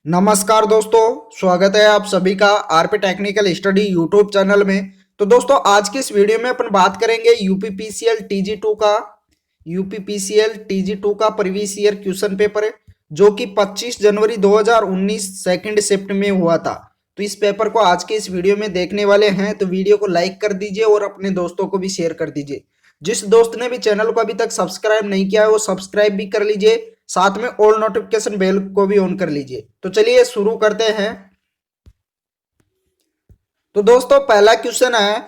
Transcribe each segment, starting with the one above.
नमस्कार दोस्तों, स्वागत है आप सभी का RP technical study YouTube channel में। तो दोस्तों आज की इस वीडियो में अपन बात करेंगे यूपीपीसीएल टीजी टू का प्रीवियस ईयर क्वेश्चन पेपर है, जो कि 25 जनवरी 2019 सेकंड शिफ्ट में हुआ था। तो इस पेपर को आज के इस वीडियो में देखने वाले हैं, तो वीडियो को लाइक कर दीजिए और अपने दोस्तों को भी शेयर कर दीजिए। जिस दोस्त ने भी चैनल को अभी तक सब्सक्राइब नहीं किया है वो सब्सक्राइब भी कर लीजिए, साथ में ऑल नोटिफिकेशन बेल को भी ऑन कर लीजिए। तो चलिए शुरू करते हैं। तो दोस्तों पहला क्वेश्चन है,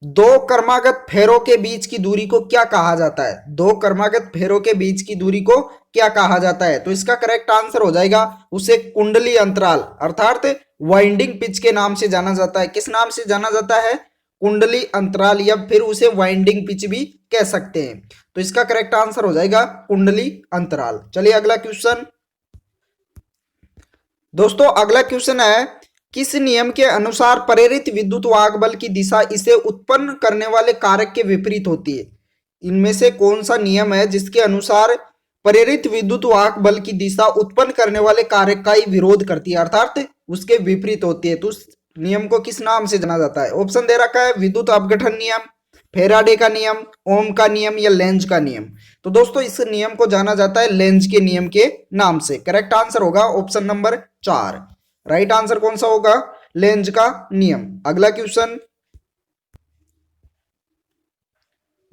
दो क्रमागत फेरों के बीच की दूरी को क्या कहा जाता है? दो क्रमागत फेरों के बीच की दूरी को क्या कहा जाता है? तो इसका करेक्ट आंसर हो जाएगा उसे कुंडली अंतराल अर्थात वाइंडिंग पिच के नाम से जाना जाता है। किस नाम से जाना जाता है? कुंडली अंतराल, या फिर उसे वाइंडिंग पिच भी कह सकते हैं। तो इसका करेक्ट आंसर हो जाएगा कुंडली अंतराल। चलिए अगला क्वेश्चन। दोस्तों अगला क्वेश्चन है, किस नियम के अनुसार प्रेरित विद्युत वाहक बल की दिशा इसे उत्पन्न करने वाले कारक के विपरीत होती है? इनमें से कौन सा नियम है जिसके अनुसार प्रेरित विद्युत वाहक बल की दिशा उत्पन्न करने वाले कारक का ही विरोध करती है, अर्थात उसके विपरीत होती है? तो उस नियम को किस नाम से जाना जाता है? ऑप्शन दे रखा है, विद्युत अपघटन नियम, फेराडे का नियम, ओम का नियम, या लेंज का नियम। तो दोस्तों इस नियम को जाना जाता है लेंज के नियम के नाम से। करेक्ट आंसर होगा ऑप्शन नंबर 4। राइट आंसर कौन सा होगा? लेंज का नियम। अगला क्वेश्चन।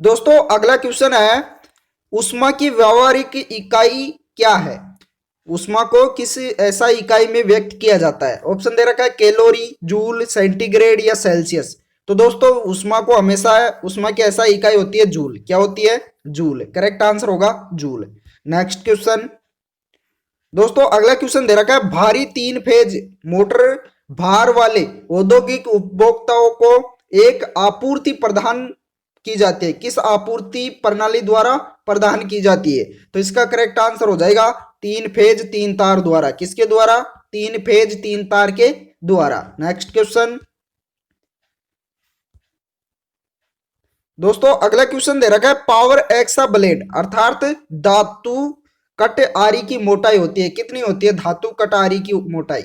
दोस्तों अगला क्वेश्चन है, ऊष्मा की व्यावहारिक इकाई क्या है? ऊष्मा को किस ऐसा इकाई में व्यक्त किया जाता है? ऑप्शन दे रखा है, कैलोरी, जूल, सेंटीग्रेड, या सेल्सियस। तो दोस्तों ऊष्मा को हमेशा ऊष्मा की ऐसा इकाई होती है जूल। क्या होती है? जूल। करेक्ट आंसर होगा जूल। Next question. दोस्तों अगला क्वेश्चन दे रखा है, भारी 3 फेज मोटर भार वाले औद्योगिक उपभोक्ताओं को एक आपूर्ति प्रदान की जाती है, किस आपूर्ति प्रणाली द्वारा प्रदान की जाती है? तो इसका करेक्ट आंसर हो जाएगा 3 फेज 3 तार द्वारा। किसके द्वारा? 3 फेज 3 तार के द्वारा। Next question. दोस्तों अगला क्वेश्चन दे रखा है, पावर एक्सा ब्लेड अर्थात धातु कट आरी की मोटाई होती है, कितनी होती है धातु कट आरी की मोटाई?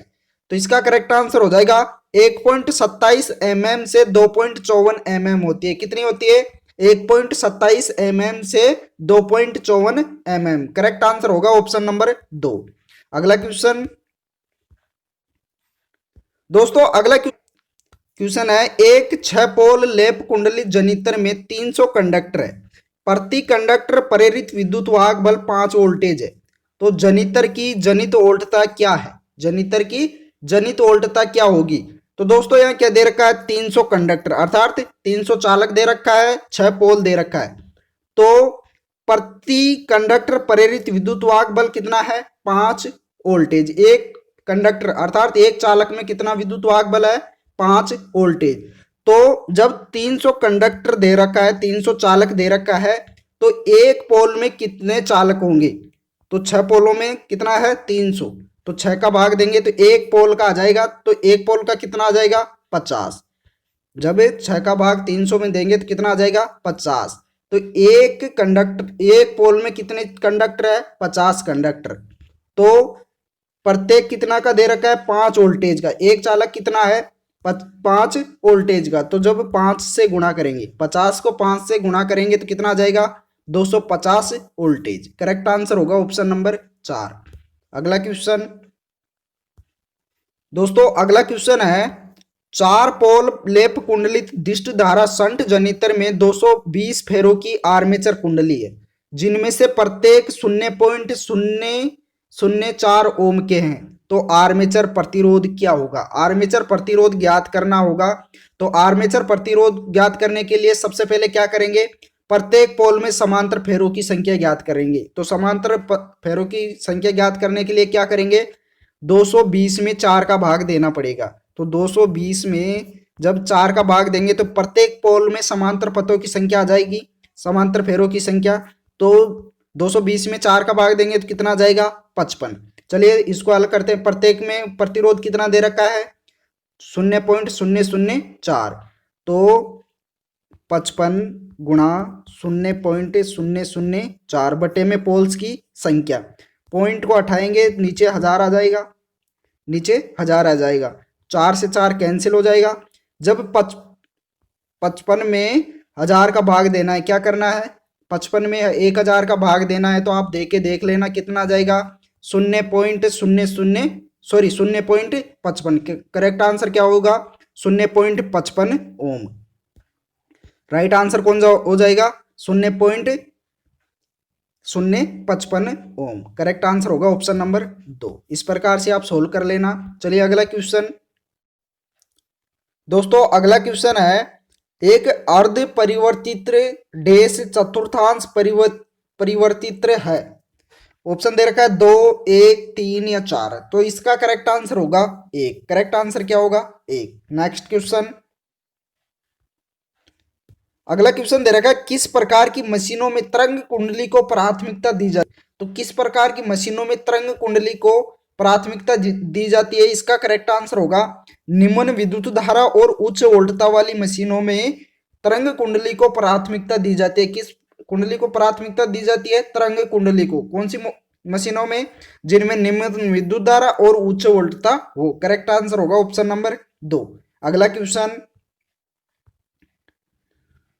तो इसका करेक्ट आंसर हो जाएगा 1.27 mm से 2.54 mm होती है। कितनी होती है? 1.27 mm से 2.54 mm। करेक्ट आंसर होगा ऑप्शन नंबर 2। अगला क्वेश्चन। दोस्तों अगला क्वेश्चन है, एक 6 पोल लेप कुंडली जनित्र में 300 कंडक्टर है, प्रति कंडक्टर प्रेरित विद्युत वाहक बल 5 वोल्टेज है। तो जनित्र की जनित वोल्टता क्या है? जनित्र की जनित वोल्टता क्या होगी? तो दोस्तों यहाँ क्या दे रखा है? 300 कंडक्टर अर्थात 300 चालक दे रखा है, 6 पोल दे रखा है। तो प्रति कंडक्टर प्रेरित विद्युत वाहक बल कितना है? 5 वोल्टेज। एक कंडक्टर अर्थात एक चालक में कितना विद्युत वाहक बल है? 5 वोल्टेज। तो जब 300 कंडक्टर दे रखा है, 300 चालक दे रखा है, तो एक पोल में कितने चालक होंगे? तो 6 पोलों में कितना है? 300। तो 6 का भाग देंगे तो एक पोल का आ जाएगा, तो एक पोल का कितना आ जाएगा? 50। जब 6 का भाग 300 में देंगे तो कितना आ जाएगा? 50। तो एक कंडक्टर एक पोल में कितने कंडक्टर है? 50 कंडक्टर। तो प्रत्येक कितना का दे रखा है? 5 वोल्टेज का। एक चालक कितना है? 5 वोल्टेज का। तो जब 5 से गुणा करेंगे, 50 को 5 से गुणा करेंगे तो कितना आ जाएगा? 250 वोल्टेज। करेक्ट आंसर होगा ऑप्शन नंबर 4। अगला क्वेश्चन। दोस्तों अगला क्वेश्चन है, 4 पोल लेप कुंडलित दिष्ट धारा शंट जनित्र में 220 फेरों की आर्मेचर कुंडली है, जिनमें से प्रत्येक 0.004 ओम के हैं। तो आर्मेचर प्रतिरोध क्या होगा? आर्मेचर प्रतिरोध ज्ञात करना होगा। तो आर्मेचर प्रतिरोध ज्ञात करने के लिए सबसे पहले क्या करेंगे? प्रत्येक पोल में समांतर फेरों की संख्या ज्ञात करेंगे। तो समांतर फेरों की संख्या ज्ञात करने के लिए क्या करेंगे? 220 में 4 का भाग देना पड़ेगा। तो 220 में जब 4 का भाग देंगे तो प्रत्येक पोल में समांतर पथों की संख्या आ जाएगी, समांतर फेरों की संख्या। तो 220 में 4 का भाग देंगे तो कितना आ जाएगा? 55। चलिए इसको हल करते हैं। प्रत्येक में प्रतिरोध कितना दे रखा है? 0.004। तो 55 गुणा 0.004 बटे में पोल्स की संख्या, पॉइंट को हटाएंगे नीचे 1000 आ जाएगा। नीचे 1000 आ जाएगा, 4 से 4 कैंसिल हो जाएगा। जब 55 में 1000 का भाग देना है, क्या करना है, 55 में 1000 का भाग देना है, तो आप देख लेना कितना आ जाएगा, 0.00 सॉरी 0.55। करेक्ट आंसर क्या होगा, 0.55 ओम। राइट आंसर कौन सा हो जाएगा, 0.055 ओम। करेक्ट आंसर होगा ऑप्शन नंबर 2। इस प्रकार से आप सोल्व कर लेना। चलिए अगला क्वेश्चन। दोस्तों अगला क्वेश्चन है, एक अर्ध परिवर्तित डैश चतुर्थांश परिवर्तित है। ऑप्शन दे रखा है 2, 1, 3 या 4। तो इसका करेक्ट आंसर होगा 1। करेक्ट आंसर क्या होगा, 1। Next question. अगला क्वेश्चन दे रखा है, किस प्रकार की मशीनों में तरंग कुंडली को प्राथमिकता दी जाती है। तो किस प्रकार की मशीनों में तरंग कुंडली को प्राथमिकता दी जाती है, इसका करेक्ट आंसर होगा निम्न विद्युत धारा और उच्च वोल्टता वाली मशीनों में तरंग कुंडली को प्राथमिकता दी जाती है। किस कुंडली को प्राथमिकता दी जाती है, तरंग कुंडली को। कौन सी मशीनों में, जिनमें निम्न विद्युत धारा और उच्च वोल्टता हो। करेक्ट आंसर होगा ऑप्शन नंबर 2। अगला क्वेश्चन।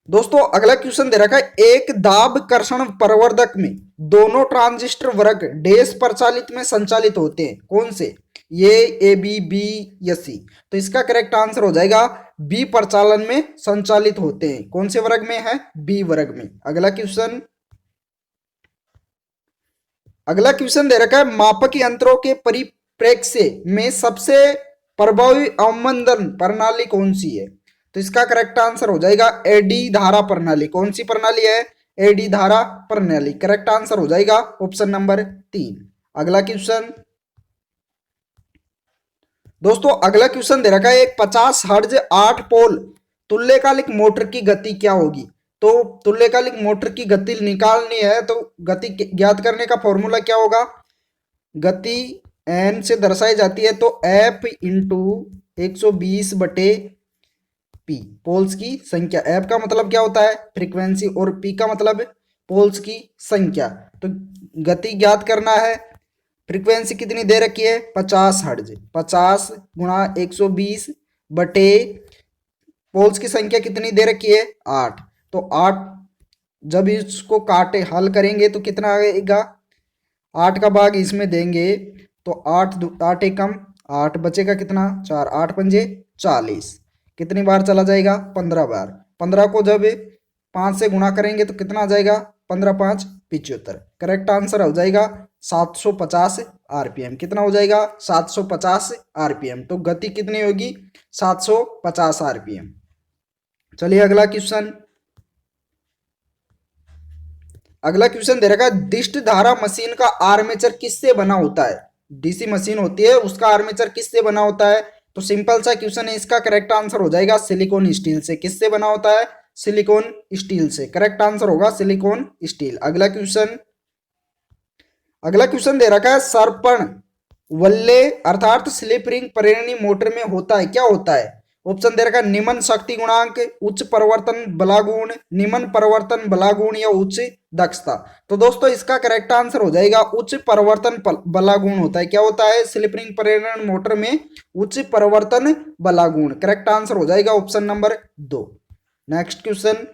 दोस्तों अगला क्वेश्चन दे रखा है, एक दाब कर्षण प्रवर्धक में दोनों ट्रांजिस्टर वर्ग डैश प्रचालित में संचालित होते हैं। कौन से, ये, ए, बी या सी। तो इसका करेक्ट आंसर हो जाएगा बी प्रचालन में संचालित होते हैं। कौन से वर्ग में है, बी वर्ग में। अगला क्वेश्चन। अगला क्वेश्चन दे रखा है, मापक यंत्रों के परिप्रेक्ष्य में सबसे प्रभावी अवमंदन प्रणाली कौन सी है। तो इसका करेक्ट आंसर हो जाएगा एडी धारा प्रणाली। कौन सी प्रणाली है, एडी धारा प्रणाली। करेक्ट आंसर हो जाएगा ऑप्शन नंबर 3। अगला क्वेश्चन। दोस्तों अगला क्वेश्चन दे रखा है, एक 50 हर्ट्ज 8 पोल तुल्यकालिक मोटर की गति क्या होगी। तो तुल्यकालिक मोटर की गति निकालनी है, तो गति ज्ञात करने का फॉर्मूला क्या होगा, गति एन से दर्शाई जाती है, तो एफ इंटू 120 बटे पी, पोल्स की संख्या। एफ का मतलब क्या होता है, फ्रीक्वेंसी, और पी का मतलब पोल्स की संख्या। तो गति ज्ञात करना है, फ्रीक्वेंसी कितनी दे रखी है, 50 हर्ट्ज। 50 गुणा 120 बटे पोल्स की संख्या कितनी दे रखी है, 8। तो 8, जब इसको काटे हल करेंगे तो कितना आएगा, 8 का भाग इसमें देंगे तो 8 एकम 8, बचेगा कितना, 4। 8 पंजे 40, कितनी बार चला जाएगा, 15 बार। 15 को जब 5 से गुणा करेंगे तो कितना आ जाएगा, 15 5 75। करेक्ट आंसर हो जाएगा 750 आरपीएम। कितना हो जाएगा, 750 आरपीएम। तो गति कितनी होगी, 750 आरपीएम। चलिए अगला क्वेश्चन। अगला क्वेश्चन दे रखा है, डिस्ट धारा मशीन का आर्मेचर किससे बना होता है। डीसी मशीन होती है, उसका आर्मेचर किससे बना होता है। तो सिंपल सा क्वेश्चन है, इसका करेक्ट आंसर हो जाएगा सिलिकॉन स्टील से। किससे बना होता है, सिलिकॉन स्टील से। करेक्ट आंसर होगा सिलिकॉन स्टील। अगला क्वेश्चन। अगला क्वेश्चन दे रखा है, सर्पण वल्ले अर्थात स्लिप रिंग प्रेरणी मोटर में होता है, क्या होता है। ऑप्शन दे रखा है, निम्न शक्ति गुणांक, उच्च परिवर्तन बलागुण, निम्न परिवर्तन बलागुण या उच्च दक्षता। तो दोस्तों इसका करेक्ट आंसर हो जाएगा उच्च परिवर्तन बलागुण होता है। क्या होता है, स्लिप रिंग प्रेरण मोटर में उच्च परिवर्तन बलागुण। करेक्ट आंसर हो जाएगा ऑप्शन नंबर 2। Next question.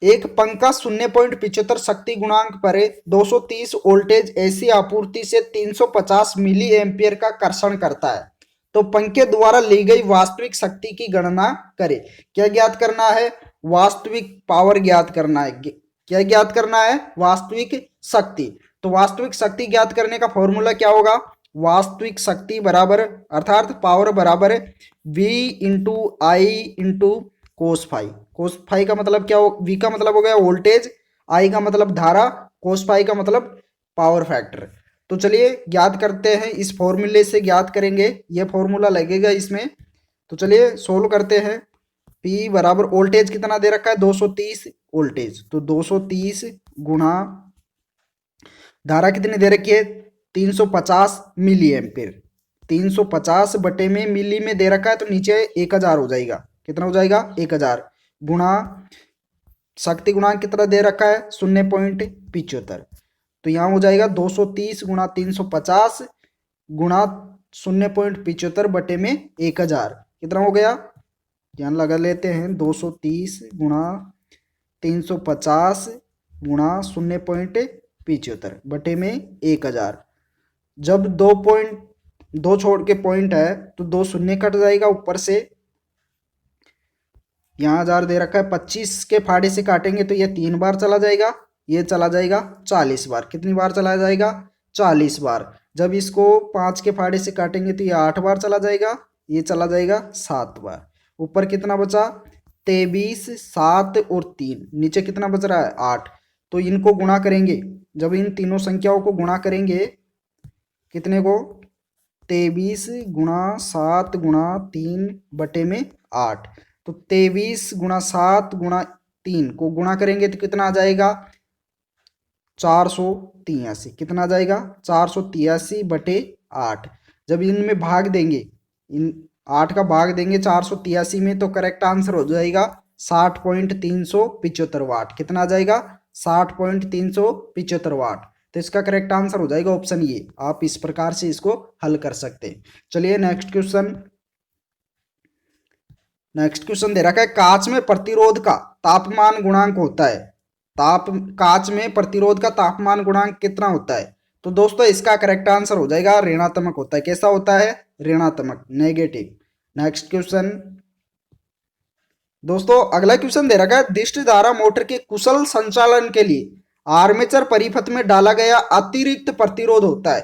एक पंखा 0.75 शक्ति गुणांक पर 230 वोल्टेज एसी आपूर्ति से 350 मिली एम्पियर का कर्षण करता है। तो पंखे द्वारा ली गई वास्तविक शक्ति की गणना करें। क्या ज्ञात करना है, वास्तविक पावर ज्ञात करना है। क्या ज्ञात करना है, वास्तविक शक्ति। तो वास्तविक शक्ति ज्ञात करने का फॉर्मूला क्या होगा, वास्तविक शक्ति बराबर अर्थात पावर बराबर V into I into cos phi. Cos phi का मतलब क्या हो, V का मतलब हो गया वोल्टेज, I का मतलब धारा, कोस फाई का मतलब पावर फैक्टर। तो चलिए ज्ञात करते हैं, इस फॉर्मूले से ज्ञात करेंगे, ये फॉर्मूला लगेगा इसमें। तो चलिए सोल्व करते हैं। P बराबर वोल्टेज कितना दे रखा है, 230 वोल्टेज। तो 230 गुणा धारा कितनी दे रखी है, 350 मिली एम्पियर। 350 बटे में मिली में दे रखा है, तो नीचे 1000 हो जाएगा। कितना हो जाएगा, 1000 गुणा शक्ति गुणांक कितना दे रखा है, 0.75। तो यहाँ हो जाएगा 230 गुणा 350 गुणा 0.75 बटे में 1000 कितना हो गया, ध्यान लगा लेते हैं, 230 गुणा 350 गुणा 0.75 बटे में 1000। जब 2 छोड़ के पॉइंट है तो 2 शून्य कट जाएगा ऊपर से, यहाँ 1000 दे रखा है, 25 के फाड़े से काटेंगे तो ये 3 बार चला जाएगा, ये चला जाएगा 40 बार। कितनी बार चला जाएगा, 40 बार। जब इसको 5 के फाड़े से काटेंगे तो ये 8 बार चला जाएगा, ये चला जाएगा 7 बार। ऊपर कितना बचा, 23, 7 और 3, नीचे कितना बच रहा है 8। तो इनको गुणा करेंगे, जब इन तीनों संख्याओं को गुणा करेंगे कितने को, 23 गुणा 7 गुणा 3 बटे में 8। तो 23 गुणा 7 गुणा 3 को गुणा करेंगे तो कितना आ जाएगा, 483। कितना आ जाएगा, 483 बटे 8। जब इनमें भाग देंगे, इन 8 का भाग देंगे 483 में, तो करेक्ट आंसर हो जाएगा 60.375 वाट। कितना आ जाएगा, 60.375 वाट। तो इसका करेक्ट आंसर हो जाएगा ऑप्शन ये। आप इस प्रकार से इसको हल कर सकते हैं। चलिए नेक्स्ट क्वेश्चन दे रखा है, कांच में प्रतिरोध का तापमान गुणांक होता है, कांच में प्रतिरोध का तापमान गुणांक कितना होता है। तो दोस्तों इसका करेक्ट आंसर हो जाएगा ऋणात्मक होता है। कैसा होता है, ऋणात्मक, नेगेटिव। नेक्स्ट क्वेश्चन दोस्तों, अगला क्वेश्चन दे रखा है, दिष्ट धारा मोटर के कुशल संचालन के लिए आर्मेचर परिपथ में डाला गया अतिरिक्त प्रतिरोध होता है।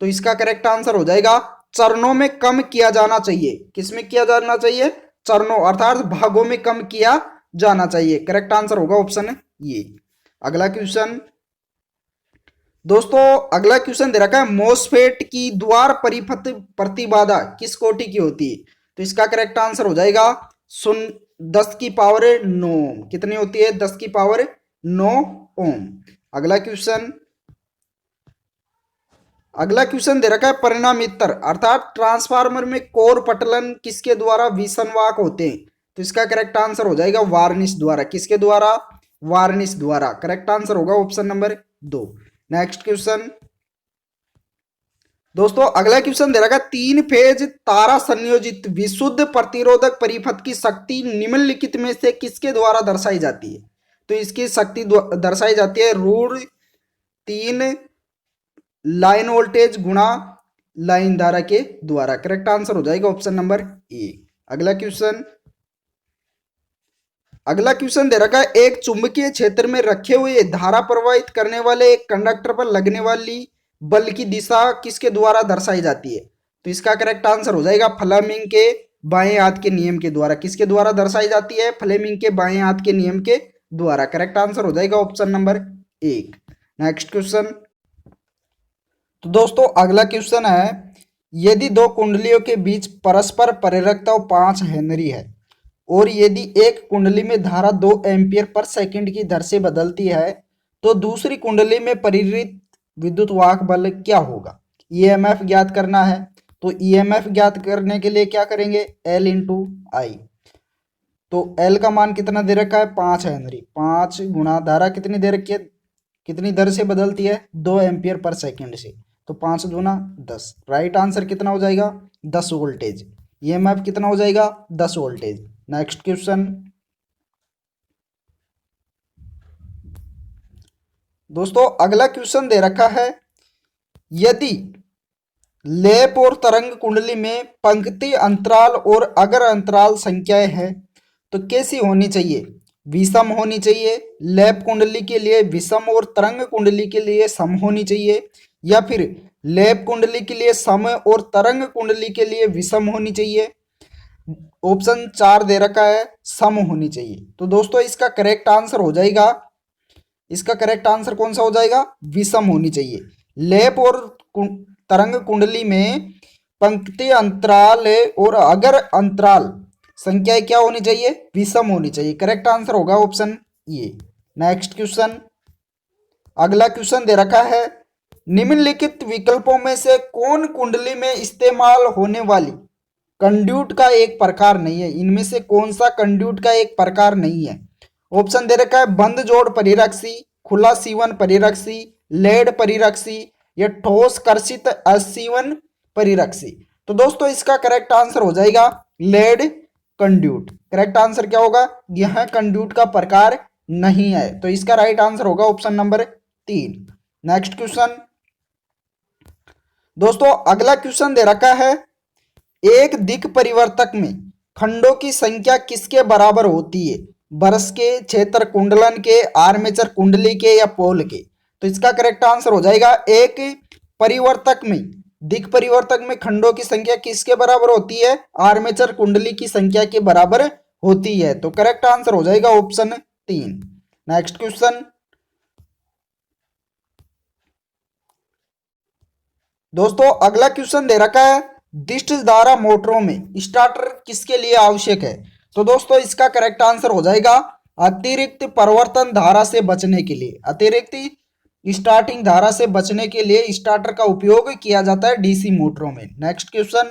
तो इसका करेक्ट आंसर हो जाएगा चरणों में कम किया जाना चाहिए। किसमें किया जाना चाहिए, चरणों अर्थात भागों में कम किया जाना चाहिए। करेक्ट आंसर होगा ऑप्शन ये। अगला क्वेश्चन दोस्तों, अगला क्वेश्चन दे रखा है, मोसफेट की द्वार परिपथ प्रतिबाधा किस कोटि की होती है। तो इसका करेक्ट आंसर हो जाएगा 10 की पावर 9 ओम। कितनी होती है, 10 की पावर 9 ओम। अगला क्वेश्चन दे रखा है, परिणामित्र अर्थात ट्रांसफार्मर में कोर पटलन किसके द्वारा विसंवाहक होते हैं। तो इसका करेक्ट आंसर हो जाएगा वार्निश द्वारा। किसके द्वारा, वार्निश द्वारा। करेक्ट आंसर होगा ऑप्शन नंबर 2। नेक्स्ट क्वेश्चन दोस्तों, अगला क्वेश्चन दे रखा है, 3 फेज तारा संयोजित विशुद्ध प्रतिरोधक परिपथ की शक्ति निम्नलिखित में से किसके द्वारा दर्शाई जाती है। तो इसकी शक्ति दर्शाई जाती है √3 लाइन वोल्टेज गुणा लाइन धारा के द्वारा। करेक्ट आंसर हो जाएगा ऑप्शन नंबर ए। अगला क्वेश्चन दे रखा है, एक चुंबकीय क्षेत्र में रखे हुए धारा प्रवाहित करने वाले एक कंडक्टर पर लगने वाली बल की दिशा किसके द्वारा दर्शाई जाती है। तो इसका करेक्ट आंसर हो जाएगा फ्लेमिंग के बाएं हाथ के नियम के द्वारा। किसके द्वारा दर्शाई जाती है, फ्लेमिंग के बाएं हाथ के नियम के द्वारा। करेक्ट आंसर हो जाएगा ऑप्शन नंबर 1। नेक्स्ट क्वेश्चन तो दोस्तों, अगला क्वेश्चन है, यदि 2 कुंडलियों के बीच परस्पर प्रेरकता 5 हेनरी है और यदि एक कुंडली में धारा 2 एम्पियर पर सेकंड की दर से बदलती है तो दूसरी कुंडली में प्रेरित विद्युत वाहक बल क्या होगा। ईएमएफ ज्ञात करना है। तो ईएमएफ ज्ञात करने के लिए क्या करेंगे, L × I। तो L का मान कितना दे रखा है, 5 हेनरी। 5 गुणा धारा कितनी दे रखी है, कितनी दर से बदलती है, 2 एम्पियर पर सेकंड से। तो 5 गुना 10। राइट आंसर कितना हो जाएगा, 10 वोल्टेज। ईएमएफ कितना हो जाएगा, 10 वोल्टेज। नेक्स्ट क्वेश्चन दोस्तों, अगला क्वेश्चन दे रखा है, यदि लेप और तरंग कुंडली में पंक्ति अंतराल और अगर अंतराल संख्याएं हैं तो कैसी होनी चाहिए, विषम होनी चाहिए। लेप कुंडली के लिए विषम और तरंग कुंडली के लिए सम होनी चाहिए, या फिर लेप कुंडली के लिए सम और तरंग कुंडली के लिए विषम होनी चाहिए। ऑप्शन 4 दे रखा है, सम होनी चाहिए। तो दोस्तों इसका करेक्ट आंसर हो जाएगा, इसका करेक्ट आंसर कौन सा हो जाएगा, विषम होनी चाहिए। लेप और तरंग कुंडली में पंक्ति अंतराल और अगर अंतराल संख्याएं क्या होनी चाहिए, विषम होनी चाहिए। करेक्ट आंसर होगा ऑप्शन ये। नेक्स्ट क्वेश्चन, अगला क्वेश्चन दे रखा है, निम्नलिखित विकल्पों में से कौन कुंडली में इस्तेमाल होने वाली कंड्यूट का एक प्रकार नहीं है। इनमें से कौन सा कंड्यूट का एक प्रकार नहीं है। ऑप्शन दे रखा है, बंद जोड़ परिरक्षी, खुला सीवन परिरक्षी, लेड परिरक्षी या ठोस कर्षित असीवन परिरक्षी। तो दोस्तों इसका करेक्ट आंसर हो जाएगा लेड कंड्यूट। करेक्ट आंसर क्या होगा, यह कंड्यूट का प्रकार नहीं है, तो इसका राइट आंसर होगा ऑप्शन नंबर 3। नेक्स्ट क्वेश्चन दोस्तों, अगला क्वेश्चन दे रखा है, एक दिक् परिवर्तक में खंडों की संख्या किसके बराबर होती है, बरस के, क्षेत्र कुंडलन के, आर्मेचर कुंडली के या पोल के। तो इसका करेक्ट आंसर हो जाएगा, एक परिवर्तक में, दिक् परिवर्तक में खंडों की संख्या किसके बराबर होती है, आर्मेचर कुंडली की संख्या के बराबर होती है। तो करेक्ट आंसर हो जाएगा ऑप्शन 3। नेक्स्ट क्वेश्चन दोस्तों, अगला क्वेश्चन दे रखा है, दिष्ट धारा मोटरों में स्टार्टर किसके लिए आवश्यक है। तो दोस्तों इसका करेक्ट आंसर हो जाएगा अतिरिक्त परिवर्तन धारा से बचने के लिए, अतिरिक्त स्टार्टिंग धारा से बचने के लिए स्टार्टर का उपयोग किया जाता है डीसी मोटरों में। नेक्स्ट क्वेश्चन,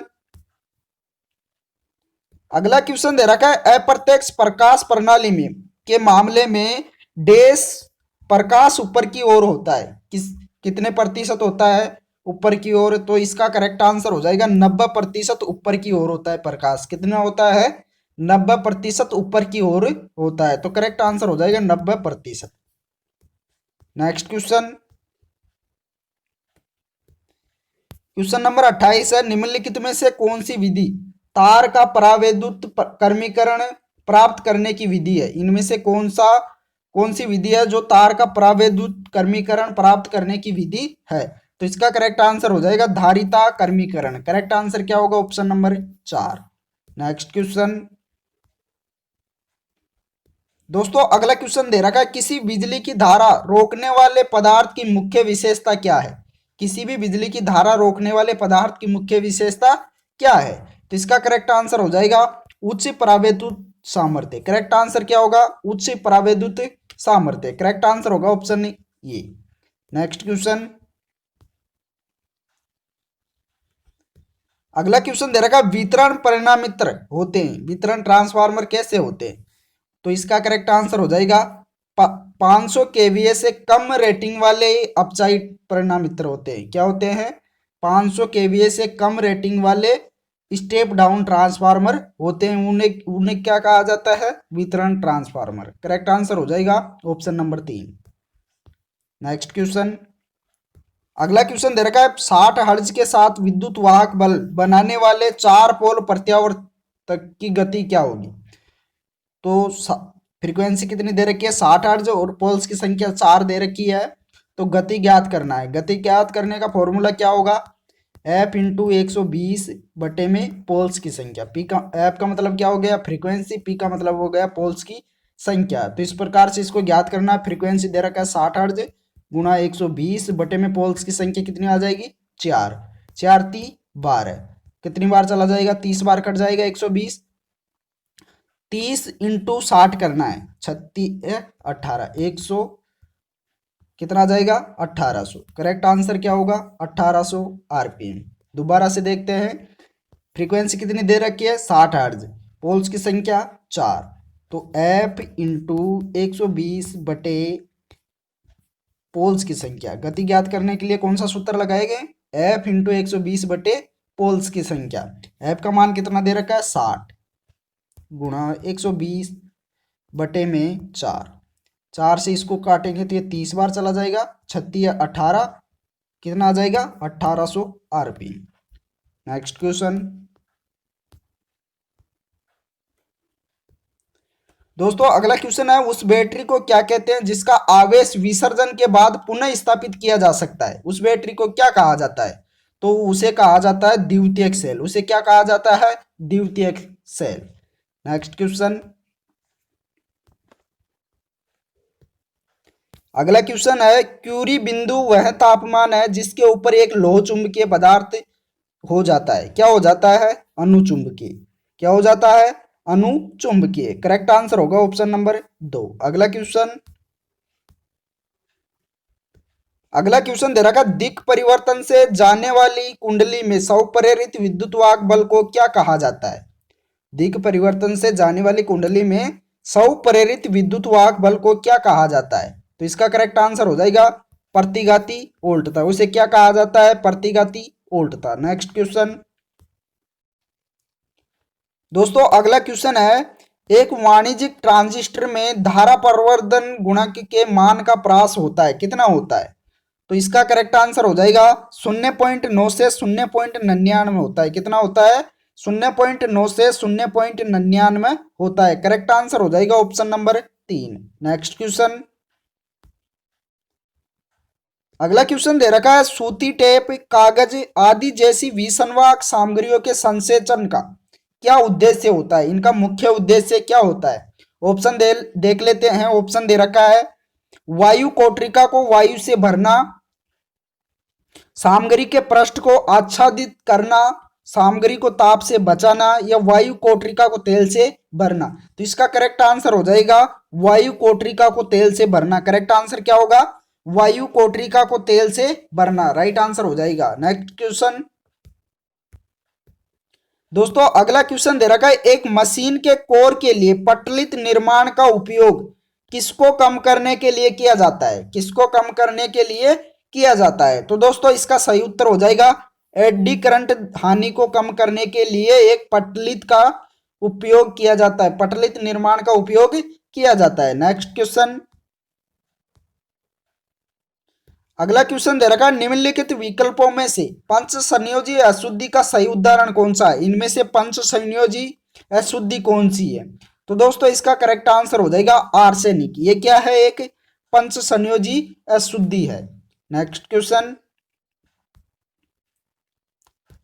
अगला क्वेश्चन दे रखा है, अप्रत्यक्ष प्रकाश प्रणाली में के मामले में डैश प्रकाश ऊपर की ओर होता है, कितने प्रतिशत होता है ऊपर की ओर। तो इसका करेक्ट आंसर हो जाएगा 90% ऊपर की ओर होता है प्रकाश। कितना होता है, 90% ऊपर की ओर होता है। तो करेक्ट आंसर हो जाएगा 90%। नेक्स्ट क्वेश्चन, क्वेश्चन नंबर 28 है, निम्नलिखित में से कौन सी विधि तार का परावैद्युत कर्मीकरण प्राप्त करने की विधि है। इनमें से कौन सी विधि है जो तार का परावैद्युत कर्मीकरण प्राप्त करने की विधि है। तो इसका करेक्ट आंसर हो जाएगा धारिता कर्मीकरण। करेक्ट आंसर क्या होगा, ऑप्शन नंबर 4। नेक्स्ट क्वेश्चन दोस्तों, अगला क्वेश्चन दे रखा है, किसी बिजली की धारा रोकने वाले पदार्थ की मुख्य विशेषता क्या है। किसी भी बिजली की धारा रोकने वाले पदार्थ की मुख्य विशेषता क्या है। तो इसका करेक्ट आंसर हो जाएगा उच्च परावैद्युत सामर्थ्य। करेक्ट आंसर क्या होगा, उच्च परावैद्युत सामर्थ्य। करेक्ट आंसर होगा ऑप्शन ए। नेक्स्ट क्वेश्चन, अगला क्वेश्चन दे रखा है, वितरण परिणामित्र होते हैं, वितरण ट्रांसफार्मर कैसे होते हैं। तो इसका करेक्ट आंसर हो जाएगा 500 केवीए से कम रेटिंग वाले अपसाइड परिणामित्र होते हैं। क्या होते हैं, 500 केवीए से कम रेटिंग वाले स्टेप डाउन ट्रांसफार्मर होते हैं। उन्हें क्या कहा जाता है, वितरण ट्रांसफार्मर। करेक्ट आंसर हो जाएगा ऑप्शन नंबर 3। नेक्स्ट क्वेश्चन, अगला क्वेश्चन दे रखा है, 60 हर्ट्ज के साथ विद्युत वाहक बल बनाने वाले 4 पोल प्रत्यावर्तक की गति क्या होगी। तो फ्रीक्वेंसी कितनी दे रखी है, 60 हर्ट्ज, और पोल्स की संख्या 4 दे रखी है। तो गति ज्ञात करना है। गति ज्ञात करने का फॉर्मूला क्या होगा, F इंटू 120 बटे में पोल्स की संख्या। पी का, F का मतलब क्या हो गया, फ्रीक्वेंसी, P का मतलब हो गया पोल्स की संख्या। तो इस प्रकार से इसको ज्ञात करना है। फ्रीक्वेंसी दे रखा है 60 हर्ट्ज गुणा 120 बटे में पोल्स की संख्या कितनी आ जाएगी, 4। 4 × 12, कितनी बार चला जाएगा, 30 बार कट जाएगा 120। 30 इंटू 60 करना है, 36 18 100 कितना आ जाएगा, 1800। करेक्ट आंसर क्या होगा, 1800 आरपीएम। दोबारा से देखते हैं, फ्रीक्वेंसी कितनी दे रखी है, 60 हर्ट्ज, पोल्स की संख्या 4। तो F इंटू 120 बटे पोल्स की संख्या। गति ज्ञात करने के लिए कौन सा सूत्र लगाएंगे, F इंटू 120 बटे पोल्स की संख्या। F का मान कितना दे रखा है, 60 गुणा 120 बटे में 4। 4 से इसको काटेंगे तो ये 30 बार चला जाएगा, 36 18 कितना आ जाएगा, 1800 आरपीएम। नेक्स्ट क्वेश्चन दोस्तों, अगला क्वेश्चन है, उस बैटरी को क्या कहते हैं जिसका आवेश विसर्जन के बाद पुनः स्थापित किया जा सकता है। उस बैटरी को क्या कहा जाता है, तो उसे कहा जाता है द्वितीयक सेल। उसे क्या कहा जाता है, द्वितीयक सेल। नेक्स्ट क्वेश्चन, अगला क्वेश्चन है, क्यूरी बिंदु वह तापमान है जिसके ऊपर एक लोह चुंबकीय पदार्थ हो जाता है। क्या हो जाता है, अनुचुंबकीय। क्या हो जाता है, अनुचुंबकीय। करेक्ट आंसर होगा ऑप्शन नंबर 2। अगला क्वेश्चन दे रखा, दिक् परिवर्तन से जाने वाली कुंडली में स्वप्रेरित विद्युत वाहक बल को क्या कहा जाता है। दिक् परिवर्तन से जाने वाली कुंडली में स्वप्रेरित विद्युत वाहक बल को क्या कहा जाता है। तो इसका करेक्ट आंसर हो जाएगा प्रतिघाती वोल्टता। उसे क्या कहा जाता है, प्रतिघाती वोल्ट था। नेक्स्ट क्वेश्चन दोस्तों, अगला क्वेश्चन है, एक वाणिज्यिक ट्रांजिस्टर में धारा परिवर्तन गुणक के मान का ह्रास होता है, कितना होता है? तो इसका करेक्ट आंसर हो जाएगा 0.9 से 0.99 होता है। कितना होता है? 0.9 से 0.99 होता है। करेक्ट आंसर हो जाएगा ऑप्शन नंबर 3। नेक्स्ट क्वेश्चन, अगला क्वेश्चन दे रखा है, सूती, टेप, कागज आदि जैसी विसंवाहक सामग्रियों के संसेचन का क्या उद्देश्य होता है? इनका मुख्य उद्देश्य क्या होता है? ऑप्शन देख लेते हैं। ऑप्शन दे रखा है, वायु कोठरिका को वायु से भरना, सामग्री के पृष्ठ को आच्छादित करना, सामग्री को ताप से बचाना, या वायु कोठरिका को तेल से भरना। तो इसका करेक्ट आंसर हो जाएगा वायु कोठरिका को तेल से भरना। करेक्ट आंसर क्या होगा? वायु कोठरिका को तेल से भरना, राइट आंसर हो जाएगा। नेक्स्ट क्वेश्चन दोस्तों, अगला क्वेश्चन दे रखा है, एक मशीन के कोर के लिए पटलित निर्माण का उपयोग किसको कम करने के लिए किया जाता है? किसको कम करने के लिए किया जाता है? तो दोस्तों इसका सही उत्तर हो जाएगा एडी करंट हानि को कम करने के लिए एक पटलित का उपयोग किया जाता है, पटलित निर्माण का उपयोग किया जाता है। नेक्स्ट क्वेश्चन, अगला क्वेश्चन दे रखा है, निम्नलिखित विकल्पों में से पंच संयोजी अशुद्धि का सही उदाहरण कौन सा है? इनमें से पंच संयोजी अशुद्धि कौन सी है? तो दोस्तों इसका करेक्ट आंसर हो जाएगा आर्सेनिक। ये क्या है? एक पंच संयोजी अशुद्धि है। नेक्स्ट क्वेश्चन,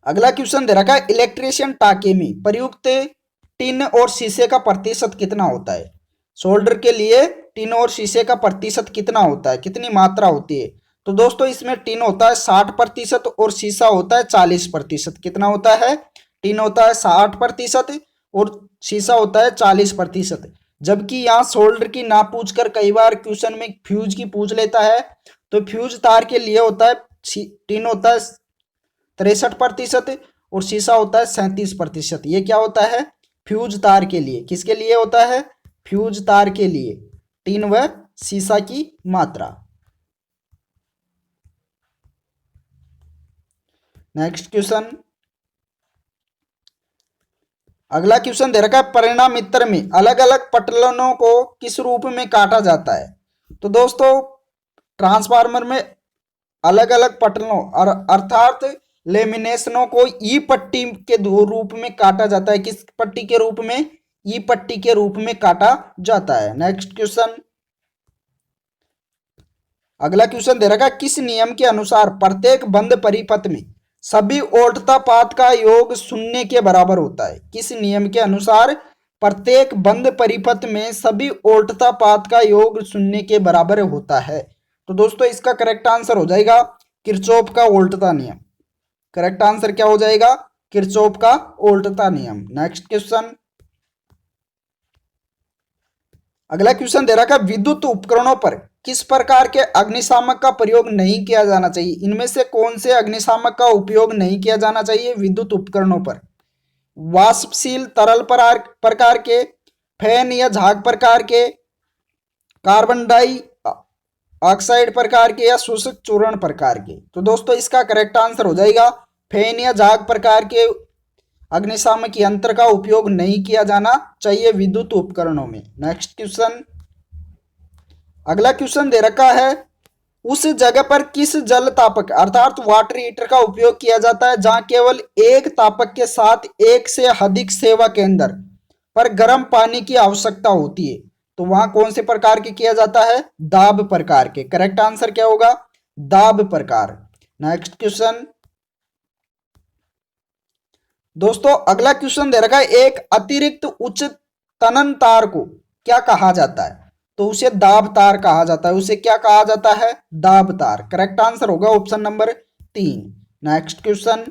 अगला क्वेश्चन दे रखा है, इलेक्ट्रीशियन टाके में प्रयुक्त टिन और शीशे का प्रतिशत कितना होता है? सोल्डर के लिए टिन और शीशे का प्रतिशत कितना होता है? कितनी मात्रा होती है? तो दोस्तों इसमें टिन होता है 60% और शीशा होता है 40%। कितना होता है? टिन होता है 60% और शीशा होता है 40%। जबकि यहाँ सोल्डर की ना पूछकर कई बार क्वेश्चन में फ्यूज की पूछ लेता है। तो फ्यूज तार के लिए होता है, टिन होता है 63% और शीशा होता है 37%। ये क्या होता है? फ्यूज तार के लिए। किसके लिए होता है? फ्यूज तार के लिए टिन व शीशा की मात्रा। नेक्स्ट क्वेश्चन, अगला क्वेश्चन दे रखा है, परिणामित्र में अलग अलग पटलनों को किस रूप में काटा जाता है? तो दोस्तों ट्रांसफार्मर में अलग अलग पटलों अर्थात लेमिनेशनों को ई पट्टी के दो रूप में काटा जाता है। किस पट्टी के रूप में? ई पट्टी के रूप में काटा जाता है। नेक्स्ट क्वेश्चन, अगला क्वेश्चन दे रखा है, किस नियम के अनुसार प्रत्येक बंद परिपथ में सभी ओल्टतापात का योग शून्य के बराबर होता है? किस नियम के अनुसार प्रत्येक बंद परिपथ में सभी ओल्टतापात का योग शून्य के बराबर होता है? तो दोस्तों इसका करेक्ट आंसर हो जाएगा किरचॉफ का वोल्टता नियम। करेक्ट आंसर क्या हो जाएगा? किरचॉफ का वोल्टता नियम। नेक्स्ट क्वेश्चन, अगला क्वेश्चन दे रखा है, विद्युत उपकरणों पर किस प्रकार के अग्निशामक का प्रयोग नहीं किया जाना चाहिए? इनमें से कौन से अग्निशामक का उपयोग नहीं किया जाना चाहिए विद्युत उपकरणों पर? वाष्पशील तरल प्रकार के, फैन या झाग प्रकार के, कार्बन डाई ऑक्साइड प्रकार के, या शोषक चूर्ण प्रकार के? तो दोस्तों इसका करेक्ट आंसर हो जाएगा फैन या झाग प्रकार के अग्निशामक यंत्र का उपयोग नहीं किया जाना चाहिए विद्युत उपकरणों में। नेक्स्ट क्वेश्चन, अगला क्वेश्चन दे रखा है, उस जगह पर किस जल तापक अर्थात वाटर हीटर का उपयोग किया जाता है जहां केवल एक तापक के साथ एक से अधिक सेवा केंद्र पर गर्म पानी की आवश्यकता होती है? तो वहां कौन से प्रकार के किया जाता है? दाब प्रकार के। करेक्ट आंसर क्या होगा? दाब प्रकार। नेक्स्ट क्वेश्चन, दोस्तों अगला क्वेश्चन दे रखा है, एक अतिरिक्त उच्च तनन तार को क्या कहा जाता है? तो उसे दाब तार कहा जाता है। उसे क्या कहा जाता है? दाब तार। करेक्ट आंसर होगा ऑप्शन नंबर 3। नेक्स्ट क्वेश्चन,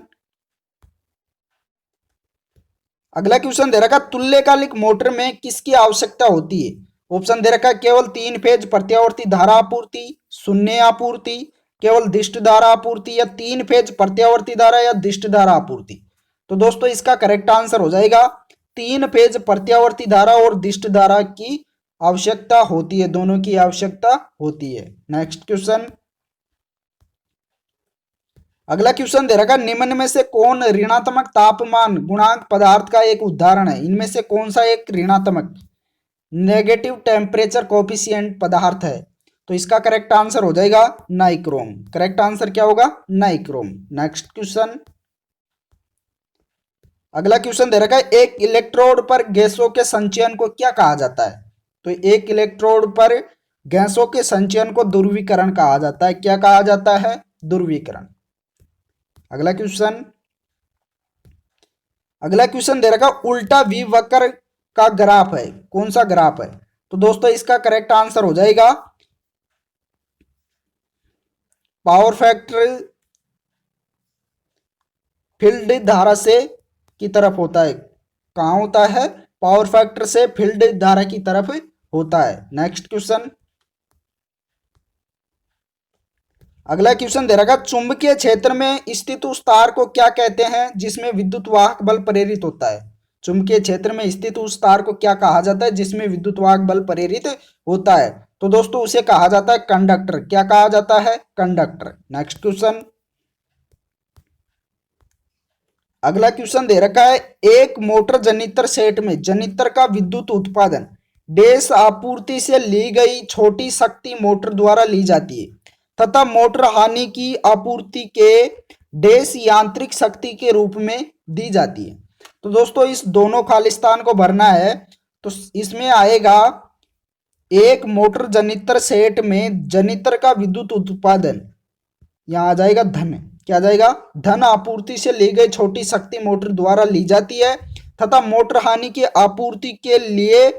अगला क्वेश्चन दे रखा है, तुल्यकालिक मोटर में किसकी आवश्यकता होती है? ऑप्शन दे रखा है, केवल 3 फेज प्रत्यावर्ती धारा आपूर्ति, शून्य आपूर्ति, केवल दिष्ट धारा आपूर्ति, या 3 फेज प्रत्यावर्ती धारा या दिष्ट धारा आपूर्ति? तो दोस्तों इसका करेक्ट आंसर हो जाएगा 3 फेज प्रत्यावर्ती धारा और दिष्ट धारा की आवश्यकता होती है, दोनों की आवश्यकता होती है। नेक्स्ट क्वेश्चन, अगला क्वेश्चन दे रखा, निम्न में से कौन ऋणात्मक तापमान गुणांक पदार्थ का एक उदाहरण है? इनमें से कौन सा एक ऋणात्मक नेगेटिव टेम्परेचर कोफिशिएंट पदार्थ है? तो इसका करेक्ट आंसर हो जाएगा नाइक्रोम। करेक्ट आंसर क्या होगा? नाइक्रोम। नेक्स्ट क्वेश्चन, अगला क्वेश्चन दे रखा है, एक इलेक्ट्रोड पर गैसों के संचयन को क्या कहा जाता है? तो एक इलेक्ट्रोड पर गैसों के संचयन को ध्रुवीकरण कहा जाता है। क्या कहा जाता है? ध्रुवीकरण। अगला क्वेश्चन, अगला क्वेश्चन दे रखा, उल्टा वी वक्र का ग्राफ है, कौन सा ग्राफ है? तो दोस्तों इसका करेक्ट आंसर हो जाएगा पावर फैक्टर फील्ड धारा से की तरफ होता है। कहाँ होता है? पावर फैक्टर से फील्ड धारा की तरफ होता है। नेक्स्ट क्वेश्चन, अगला क्वेश्चन दे रखा, चुंबकीय क्षेत्र में स्थित उस तार को क्या कहते हैं जिसमें विद्युत वाहक बल प्रेरित होता है? चुंबकीय क्षेत्र में स्थित उस तार को क्या कहा जाता है जिसमें विद्युत वाहक बल प्रेरित होता है? तो दोस्तों उसे कहा जाता है कंडक्टर। क्या कहा जाता है? कंडक्टर। नेक्स्ट क्वेश्चन, अगला क्वेश्चन दे रखा है, एक मोटर जनित्र सेट में जनित्र का विद्युत उत्पादन डैश आपूर्ति से ली गई छोटी शक्ति मोटर द्वारा ली जाती है तथा मोटर हानि की आपूर्ति के डैश यांत्रिक शक्ति के रूप में दी जाती है। तो दोस्तों इस दोनों खालिस्तान को भरना है। तो इसमें आएगा, एक मोटर जनित्र सेट में जनित्र का विद्युत उत्पादन, यहां आ जाएगा धन। क्या आ जाएगा? धन आपूर्ति से ली गई छोटी शक्ति मोटर द्वारा ली जाती है तथा मोटर हानि की आपूर्ति के लिए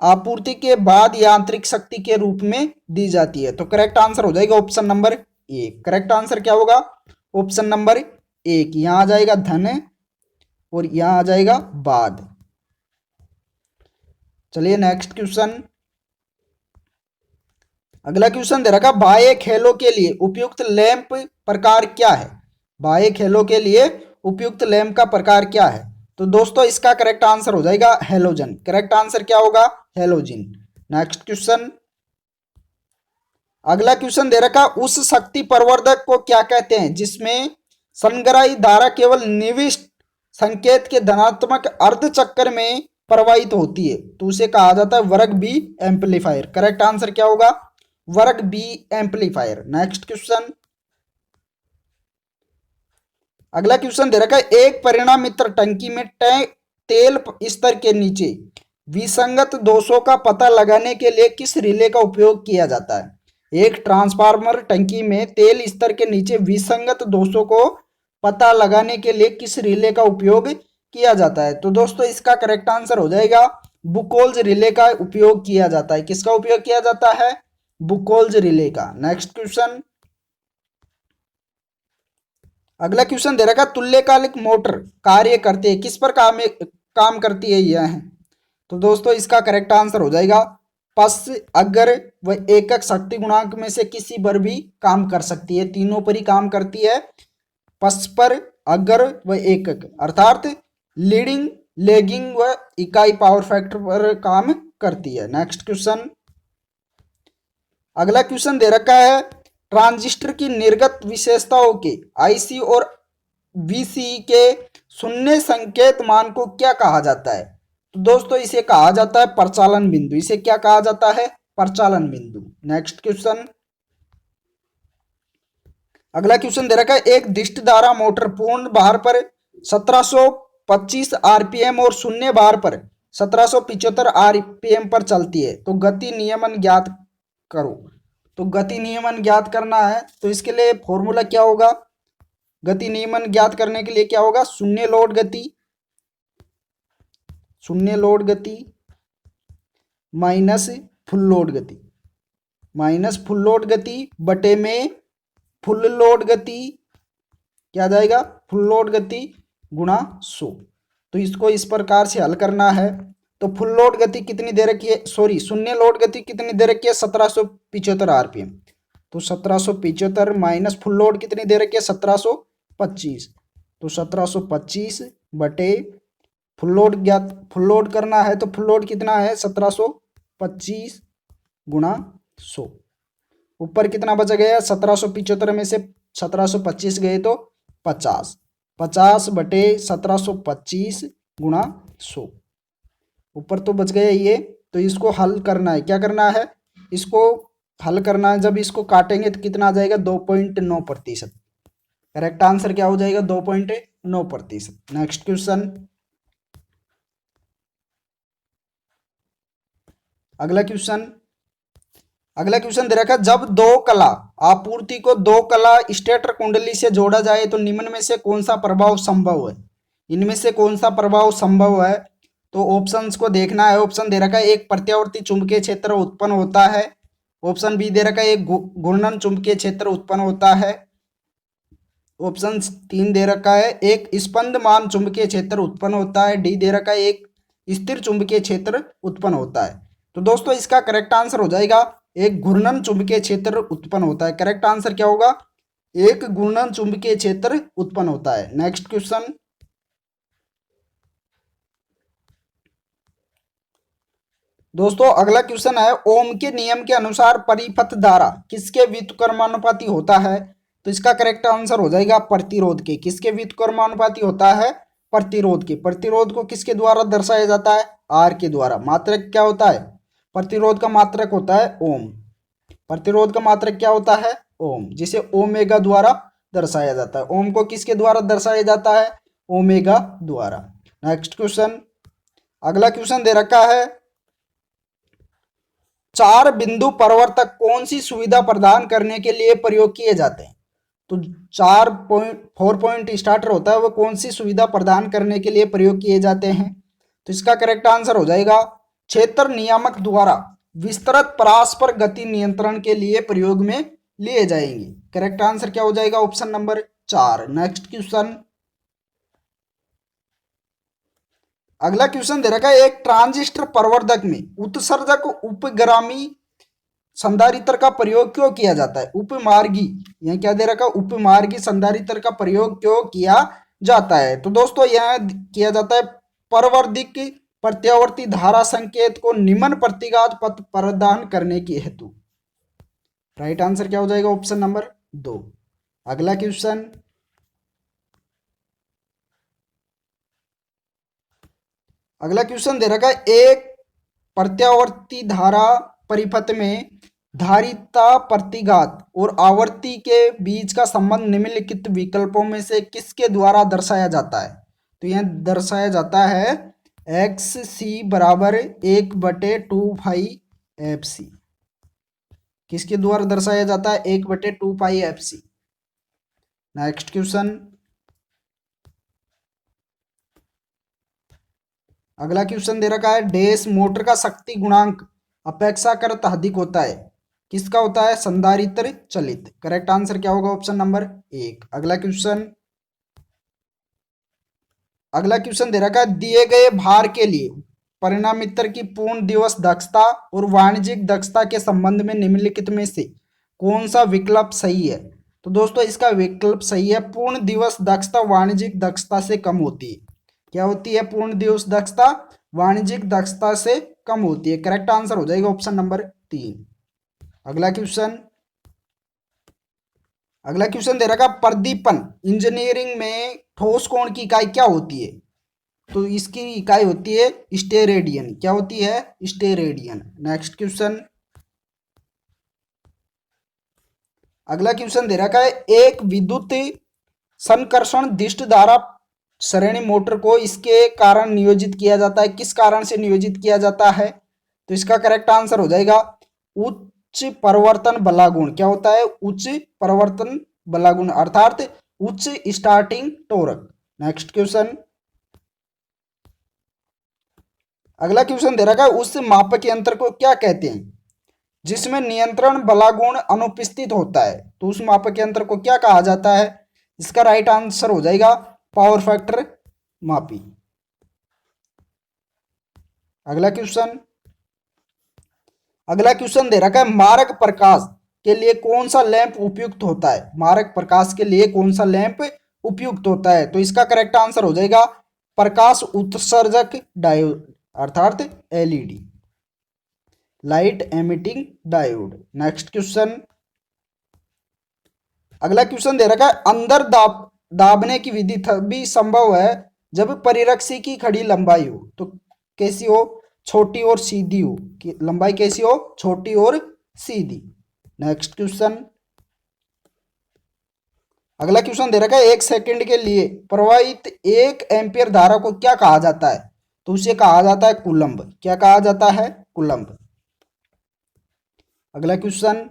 आपूर्ति के बाद यांत्रिक शक्ति के रूप में दी जाती है। तो करेक्ट आंसर हो जाएगा ऑप्शन नंबर एक। करेक्ट आंसर क्या होगा? ऑप्शन नंबर एक। यहां आ जाएगा धन और यहां आ जाएगा बाद। चलिए नेक्स्ट क्वेश्चन, अगला क्वेश्चन दे रखा, बाह्य खेलों के लिए उपयुक्त लैंप प्रकार क्या है? बाह्य खेलों के लिए उपयुक्त लैंप का प्रकार क्या है? तो दोस्तों इसका करेक्ट आंसर हो जाएगा हेलोजन। करेक्ट आंसर क्या होगा? हेलोजन। नेक्स्ट क्वेश्चन, अगला क्वेश्चन दे रखा, उस शक्ति प्रवर्धक को क्या कहते हैं जिसमें संग्राही धारा केवल निविष्ट संकेत के धनात्मक अर्ध चक्र में प्रवाहित होती है? तो उसे कहा जाता है वर्ग बी एम्पलीफायर। करेक्ट आंसर क्या होगा? वर्ग बी एम्पलीफायर। नेक्स्ट क्वेश्चन, अगला क्वेश्चन दे रखा है, एक परिणामित्र टंकी में तेल स्तर के नीचे विसंगत दोषों का पता लगाने के लिए किस रिले का उपयोग किया जाता है? एक ट्रांसफार्मर टंकी में तेल स्तर के नीचे विसंगत दोषों को पता लगाने के लिए किस रिले का उपयोग किया जाता है? तो दोस्तों इसका करेक्ट आंसर हो जाएगा बुकोल्ज रिले का उपयोग किया जाता है। किसका उपयोग किया जाता है? बुकोल्ज रिले का। नेक्स्ट क्वेश्चन, अगला क्वेश्चन दे रखा, तुल्यकालिक मोटर कार्य करते हैं, किस पर काम करती है यह है? तो दोस्तों इसका करेक्ट आंसर हो जाएगा पस, अगर व एकक शक्ति गुणांक में से किसी पर भी काम कर सकती है। तीनों पर ही काम करती है, पस पर, अगर व एकक, अर्थात लीडिंग, लेगिंग व इकाई पावर फैक्टर पर काम करती है। नेक्स्ट क्वेश्चन, अगला क्वेश्चन दे रखा है, ट्रांजिस्टर की निर्गत विशेषताओं के आईसी और वीसी के शून्य संकेत मान को क्या कहा जाता है? तो दोस्तों इसे कहा जाता है प्रचालन बिंदु। इसे क्या कहा जाता है? प्रचालन बिंदु। नेक्स्ट क्वेश्चन, अगला क्वेश्चन दे रखा है, एक दिष्ट धारा मोटर पूर्ण भार पर 1725 आरपीएम और शून्य भार पर 1775 आरपीएम पर चलती है, तो गति नियमन ज्ञात करो। तो गति नियमन ज्ञात करना है तो इसके लिए फॉर्मूला क्या होगा? गति नियमन ज्ञात करने के लिए क्या होगा? शून्य लोड गति माइनस फुल लोड गति बटे में फुल लोड गति, क्या जाएगा? फुल लोड गति गुणा 100। तो इसको इस प्रकार से हल करना है। तो फुल लोड गति कितनी दे रखी है, शून्य लोड गति कितनी दे रखी है? 1775 आरपीएम। तो 1775 माइनस फुल लोड कितनी दे रखी है? 1725। तो 1725 बटे फुल लोड करना है तो फुल लोड कितना है? 1725 गुणा 100। ऊपर कितना बच गया, 1775 में से 1725 गए तो 50, 50/1725 गुणा 100, ऊपर तो बच गया ये। तो इसको हल करना है, क्या करना है, इसको हल करना है। जब इसको काटेंगे तो कितना आ जाएगा, 2.9%। करेक्ट आंसर क्या हो जाएगा, 2.9%। नेक्स्ट क्वेश्चन, अगला क्वेश्चन दे रखा है, जब दो कला आपूर्ति को दो कला स्टेटर कुंडली से जोड़ा जाए तो निम्न में से कौन सा प्रभाव संभव है, इनमें से कौन सा प्रभाव संभव है। तो ऑप्शंस को देखना है। ऑप्शन दे रखा है, एक प्रत्यावर्ती चुंबकीय क्षेत्र उत्पन्न होता है। ऑप्शन बी दे रखा है, एक घूर्णन चुंबकीय क्षेत्र उत्पन्न होता है। ऑप्शन 3 दे रखा है, एक स्पंदमान चुंबकीय क्षेत्र उत्पन्न होता है। डी दे रखा है, एक स्थिर चुंबकीय क्षेत्र उत्पन्न होता है। तो दोस्तों इसका करेक्ट आंसर हो जाएगा, एक घूर्णन चुंबकीय क्षेत्र उत्पन्न होता है। करेक्ट आंसर क्या होगा, एक घूर्णन चुंबकीय क्षेत्र उत्पन्न होता है। नेक्स्ट क्वेश्चन, दोस्तों अगला क्वेश्चन है, ओम के नियम के अनुसार परिपथ धारा किसके व्युत्क्रमानुपाती होता है। तो इसका करेक्ट आंसर हो जाएगा प्रतिरोध के। किसके व्युत्क्रमानुपाती होता है, प्रतिरोध के। प्रतिरोध को किसके द्वारा दर्शाया जाता है, आर के द्वारा। मात्रक क्या होता है, प्रतिरोध का मात्रक होता है ओम। प्रतिरोध का मात्रक क्या होता है, ओम, जिसे ओमेगा द्वारा दर्शाया जाता है। ओम को किसके द्वारा दर्शाया जाता है, ओमेगा द्वारा। नेक्स्ट क्वेश्चन, अगला क्वेश्चन दे रखा है, 4 बिंदु परिवर्तक कौन सी सुविधा प्रदान करने के लिए प्रयोग किए जाते हैं। तो 4 पॉइंट स्टार्टर होता है, वो कौन सी सुविधा प्रदान करने के लिए प्रयोग किए जाते हैं। तो इसका करेक्ट आंसर हो जाएगा, क्षेत्र नियामक द्वारा विस्तृत परस्पर गति नियंत्रण के लिए प्रयोग में लिए जाएंगे। करेक्ट आंसर क्या हो जाएगा, ऑप्शन नंबर 4। नेक्स्ट क्वेश्चन, अगला क्वेश्चन दे रखा है, एक ट्रांजिस्टर प्रवर्धक में उत्सर्जक उपगामी संधारित्र का प्रयोग क्यों किया जाता है। उपमार्गी, यह क्या दे रखा है, उपमार्गी संधारित्र का प्रयोग क्यों किया जाता है। तो दोस्तों यह किया जाता है परवर्धिक प्रत्यावर्ती धारा संकेत को निम्न प्रतिघात पथ प्रदान करने के हेतु। राइट आंसर क्या हो जाएगा, ऑप्शन नंबर 2। अगला क्वेश्चन, अगला क्वेश्चन दे रखा है, एक प्रत्यावर्ती धारा परिपथ में धारिता प्रतिघात और आवर्ती के बीच का संबंध निम्नलिखित विकल्पों में से किसके द्वारा दर्शाया जाता है। तो यह दर्शाया जाता है एक्स सी बराबर 1/2π/FC। किसके द्वारा दर्शाया जाता है, 1/2π/FC। नेक्स्ट क्वेश्चन, अगला क्वेश्चन दे रखा है, डैश मोटर का शक्ति गुणांक अपेक्षाकृत अधिक होता है। किसका होता है, संधारित्र चलित। करेक्ट आंसर क्या होगा, ऑप्शन नंबर 1। अगला क्वेश्चन दे रखा है, दिए गए भार के लिए परिणामित्र की पूर्ण दिवस दक्षता और वाणिज्यिक दक्षता के संबंध में निम्नलिखित में से कौन सा विकल्प सही है। तो दोस्तों इसका विकल्प सही है, पूर्ण दिवस दक्षता वाणिज्यिक दक्षता से कम होती है। क्या होती है, पूर्ण दिवस दक्षता वाणिज्यिक दक्षता से कम होती है। करेक्ट आंसर हो जाएगा ऑप्शन नंबर 3। अगला क्वेश्चन दे रखा, प्रदीपन इंजीनियरिंग में ठोस कोण की इकाई क्या होती है। तो इसकी इकाई होती है स्टेरेडियन। क्या होती है, स्टेरेडियन। नेक्स्ट क्वेश्चन, अगला क्वेश्चन दे रखा है, एक विद्युत संकर्षण दिष्ट धारा श्रेणी मोटर को इसके कारण नियोजित किया जाता है। किस कारण से नियोजित किया जाता है। तो इसका करेक्ट आंसर हो जाएगा उच्च परिवर्तन बलागुण। क्या होता है, उच्च परिवर्तन बलागुण अर्थात उच्च स्टार्टिंग टॉर्क। नेक्स्ट क्वेश्चन, अगला क्वेश्चन दे रखा है, उस मापक यंत्र को क्या कहते हैं जिसमें नियंत्रण बलागुण अनुपस्थित होता है। तो उस मापक यंत्र को क्या कहा जाता है। इसका राइट आंसर हो जाएगा पावर फैक्टर मापी। अगला क्वेश्चन दे रखा है, मारक प्रकाश के लिए कौन सा लैंप उपयुक्त होता है। मारक प्रकाश के लिए कौन सा लैंप उपयुक्त होता है। तो इसका करेक्ट आंसर हो जाएगा प्रकाश उत्सर्जक डायोड अर्थात LED, light emitting diode. Next question, अगला क्वेश्चन दे रखा है, अंदर दाबने की विधि तभी संभव है जब परिरक्षी की खड़ी लंबाई हो। तो कैसी हो? छोटी और सीधी हो। लंबाई कैसी हो? छोटी और सीधी। नेक्स्ट क्वेश्चन, अगला क्वेश्चन दे रखा है, 1 सेकंड के लिए प्रवाहित 1 एम्पियर धारा को क्या कहा जाता है? तो उसे कहा जाता है कूलम्ब। क्या कहा जाता है? कूलम्ब। अगला क्वेश्चन,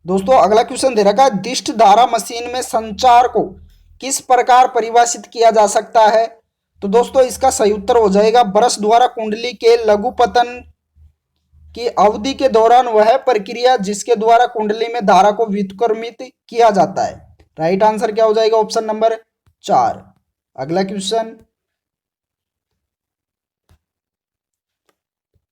दोस्तों अगला क्वेश्चन दे रखा है, दिष्ट धारा मशीन में संचार को किस प्रकार परिभाषित किया जा सकता है? तो दोस्तों इसका सही उत्तर हो जाएगा, ब्रश द्वारा कुंडली के लघुपतन की अवधि के दौरान वह प्रक्रिया जिसके द्वारा कुंडली में धारा को व्युत्क्रमित किया जाता है। राइट आंसर क्या हो जाएगा? Option number 4। अगला क्वेश्चन,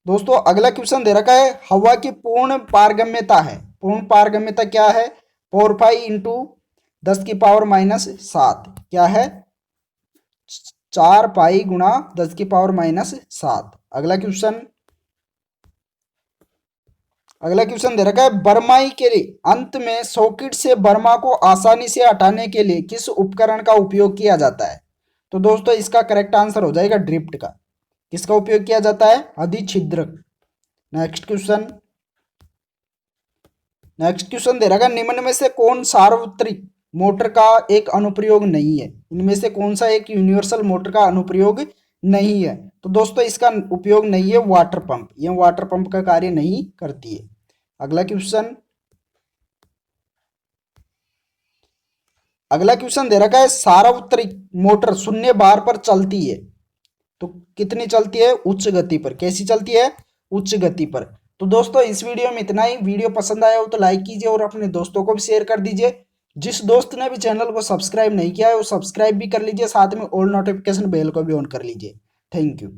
दोस्तों अगला क्वेश्चन दे रखा है, हवा की पूर्ण पारगम्यता है। पूर्ण पारगम्यता क्या है? 4 पाई इंटू 10⁻⁷ क्या है? 4 पाई गुणा 10⁻⁷। अगला क्वेश्चन दे रखा है, बरमाई के अंत में सॉकेट से बर्मा को आसानी से हटाने के लिए किस उपकरण का उपयोग किया जाता है? तो दोस्तों इसका करेक्ट आंसर हो जाएगा ड्रिफ्ट का। किसका उपयोग किया जाता है? अधिछिद्रक। नेक्स्ट क्वेश्चन दे रखा है, निम्न में से कौन सार्वत्रिक मोटर का एक अनुप्रयोग नहीं है? इनमें से कौन सा एक यूनिवर्सल मोटर का अनुप्रयोग नहीं है? तो दोस्तों इसका उपयोग नहीं है वाटर पंप। यह वाटर पंप का कार्य नहीं करती है। अगला क्वेश्चन दे रखा है, सार्वत्रिक मोटर शून्य भार पर चलती है। तो कितनी चलती है? उच्च गति पर। कैसी चलती है? उच्च गति पर। तो दोस्तों इस वीडियो में इतना ही। वीडियो पसंद आया हो तो लाइक कीजिए और अपने दोस्तों को भी शेयर कर दीजिए। जिस दोस्त ने भी चैनल को सब्सक्राइब नहीं किया है वो सब्सक्राइब भी कर लीजिए, साथ में ऑल नोटिफिकेशन बेल को भी ऑन कर लीजिए। Thank you.